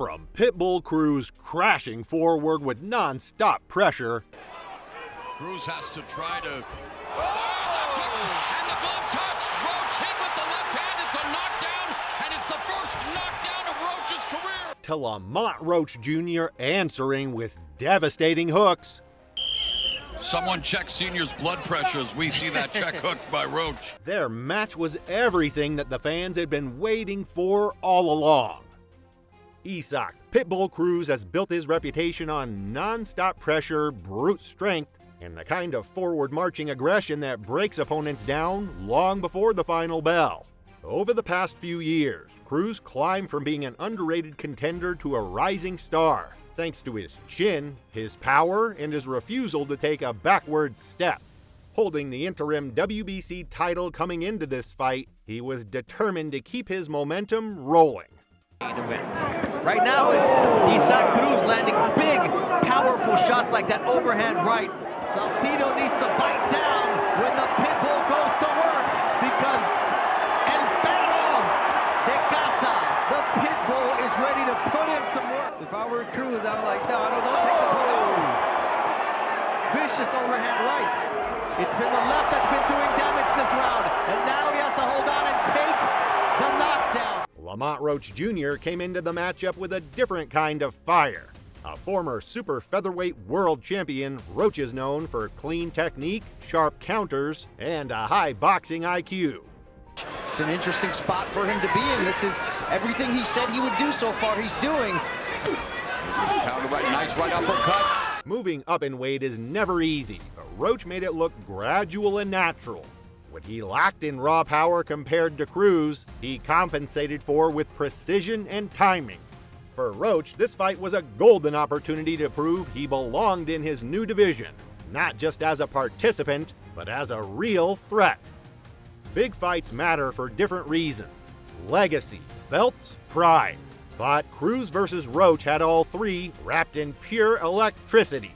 From Pitbull Cruz crashing forward with non-stop pressure. Cruz has to try to... left hook, and the glove touch. Roach hit with the left hand. It's a knockdown, and it's the first knockdown of Roach's career. To Lamont Roach Jr. answering with devastating hooks. Someone check Senior's blood pressure as we see that check hooked by Roach. Their match was everything that the fans had been waiting for all along. Isaac Pitbull Cruz has built his reputation on non-stop pressure, brute strength, and the kind of forward-marching aggression that breaks opponents down long before the final bell. Over the past few years, Cruz climbed from being an underrated contender to a rising star, thanks to his chin, his power, and his refusal to take a backward step. Holding the interim WBC title coming into this fight, he was determined to keep his momentum rolling. Right now it's Isaac Cruz landing big, powerful shots like that overhand right. Salcido needs to bite down when the Pitbull goes to work because El Perro de Casa, the Pitbull, is ready to put in some work. If I were Cruz, I would like, no, don't take the put out. Vicious overhand right. It's been the left that's been doing damage this round, and now he has to hold on and take the knockdown. Lamont Roach Jr. came into the matchup with a different kind of fire. A former super featherweight world champion, Roach is known for clean technique, sharp counters, and a high boxing IQ. It's an interesting spot for him to be in. This is everything he said he would do so far he's doing. Counter right, nice right uppercut. Moving up in weight is never easy, but Roach made it look gradual and natural. What he lacked in raw power compared to Cruz, he compensated for with precision and timing. For Roach, this fight was a golden opportunity to prove he belonged in his new division, not just as a participant, but as a real threat. Big fights matter for different reasons: legacy, belts, pride. But Cruz versus Roach had all three wrapped in pure electricity.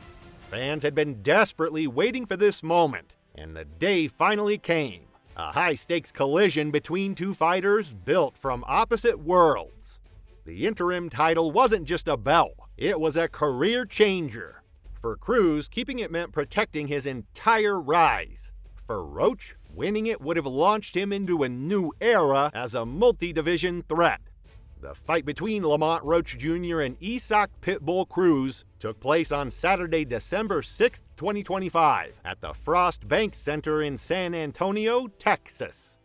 Fans had been desperately waiting for this moment, and the day finally came. A high-stakes collision between two fighters built from opposite worlds. The interim title wasn't just a belt, it was a career changer. For Cruz, keeping it meant protecting his entire rise. For Roach, winning it would have launched him into a new era as a multi-division threat. The fight between Lamont Roach Jr. and Isaac Pitbull Cruz took place on Saturday, December 6, 2025, at the Frost Bank Center in San Antonio, Texas.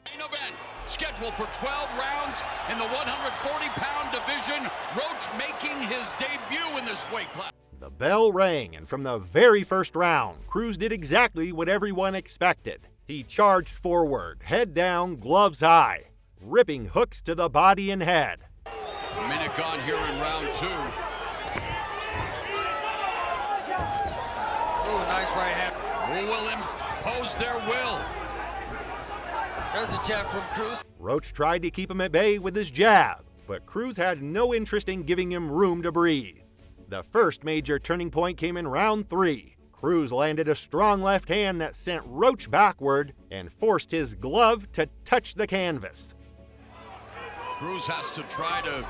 Main event scheduled for 12 rounds in the 140-pound division. Roach making his debut in this weight class. The bell rang, and from the very first round, Cruz did exactly what everyone expected. He charged forward, head down, gloves high, ripping hooks to the body and head. A minute gone here in round two. Oh, nice right hand. Who will impose their will? There's a jab from Cruz. Roach tried to keep him at bay with his jab, but Cruz had no interest in giving him room to breathe. The first major turning point came in round three. Cruz landed a strong left hand that sent Roach backward and forced his glove to touch the canvas. Cruz has to try to... left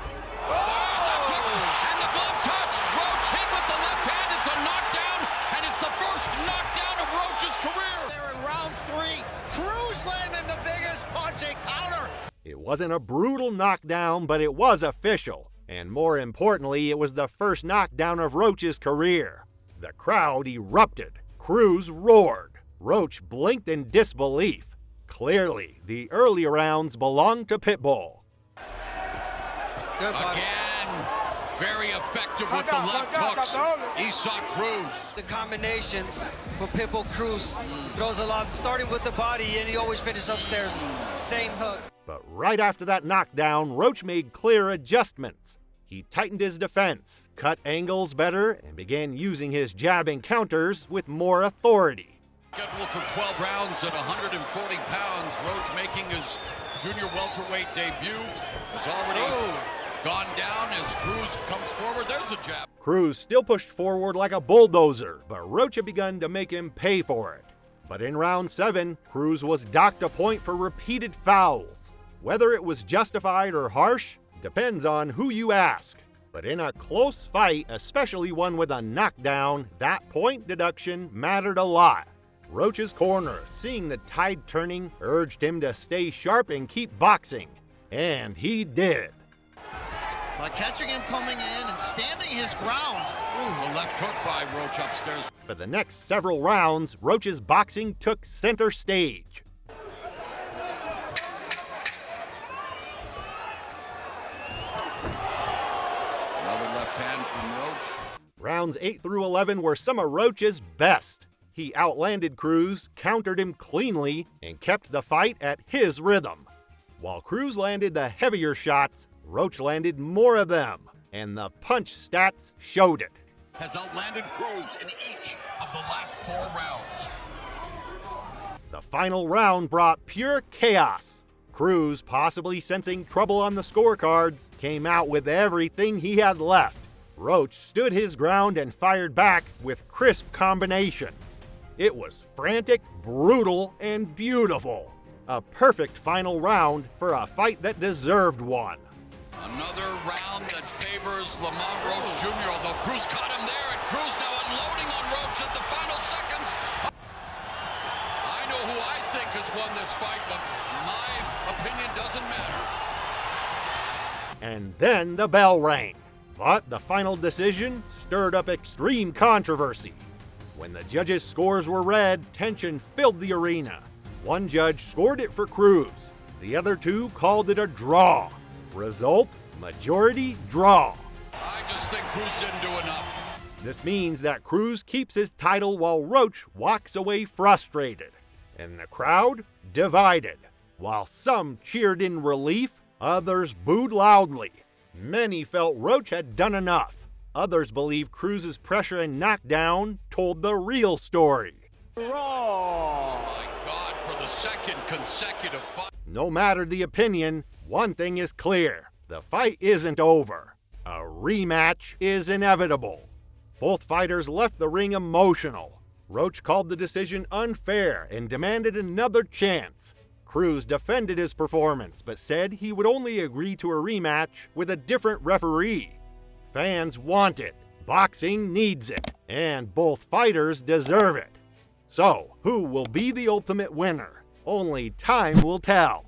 hook, and the glove touch. Roach hit with the left hand. It's a knockdown, and it's the first knockdown of Roach's career. They're in round three. Cruz landing the biggest punch, a counter. It wasn't a brutal knockdown, but it was official. And more importantly, it was the first knockdown of Roach's career. The crowd erupted. Cruz roared. Roach blinked in disbelief. Clearly, the early rounds belonged to Pitbull. Again, very effective with the left hooks. Isaac Cruz. The combinations for Pitbull Cruz throws a lot, starting with the body, and he always finishes upstairs. Same hook. But right after that knockdown, Roach made clear adjustments. He tightened his defense, cut angles better, and began using his jabbing counters with more authority. Scheduled for 12 rounds at 140 pounds. Roach making his junior welterweight debut. Has already gone down as Cruz comes forward. There's a jab. Cruz still pushed forward like a bulldozer, but Roach had begun to make him pay for it. But in round 7, Cruz was docked a point for repeated fouls. Whether it was justified or harsh depends on who you ask. But in a close fight, especially one with a knockdown, that point deduction mattered a lot. Roach's corner, seeing the tide turning, urged him to stay sharp and keep boxing. And he did. By catching him coming in and standing his ground. Ooh, the left hook by Roach upstairs. For the next several rounds, Roach's boxing took center stage. Another left hand from Roach. Rounds 8 through 11 were some of Roach's best. He outlanded Cruz, countered him cleanly, and kept the fight at his rhythm. While Cruz landed the heavier shots, Roach landed more of them, and the punch stats showed it. Has outlanded Cruz in each of the last 4 rounds. The final round brought pure chaos. Cruz, possibly sensing trouble on the scorecards, came out with everything he had left. Roach stood his ground and fired back with crisp combinations. It was frantic, brutal, and beautiful. A perfect final round for a fight that deserved one. Another round that favors Lamont Roach Jr., although Cruz caught him there, and Cruz now unloading on Roach at the final seconds. I know who I think has won this fight, but my opinion doesn't matter. And then the bell rang. But the final decision stirred up extreme controversy. When the judges' scores were read, tension filled the arena. One judge scored it for Cruz. The other 2 called it a draw. Result, majority draw. I just think Cruz didn't do enough. This means that Cruz keeps his title while Roach walks away frustrated. And the crowd divided. While some cheered in relief, others booed loudly. Many felt Roach had done enough. Others believe Cruz's pressure and knockdown told the real story. Oh my God, for the second consecutive fight. No matter the opinion, one thing is clear. The fight isn't over. A rematch is inevitable. Both fighters left the ring emotional. Roach called the decision unfair and demanded another chance. Cruz defended his performance, but said he would only agree to a rematch with a different referee. Fans want it, boxing needs it, and both fighters deserve it. So, who will be the ultimate winner? Only time will tell.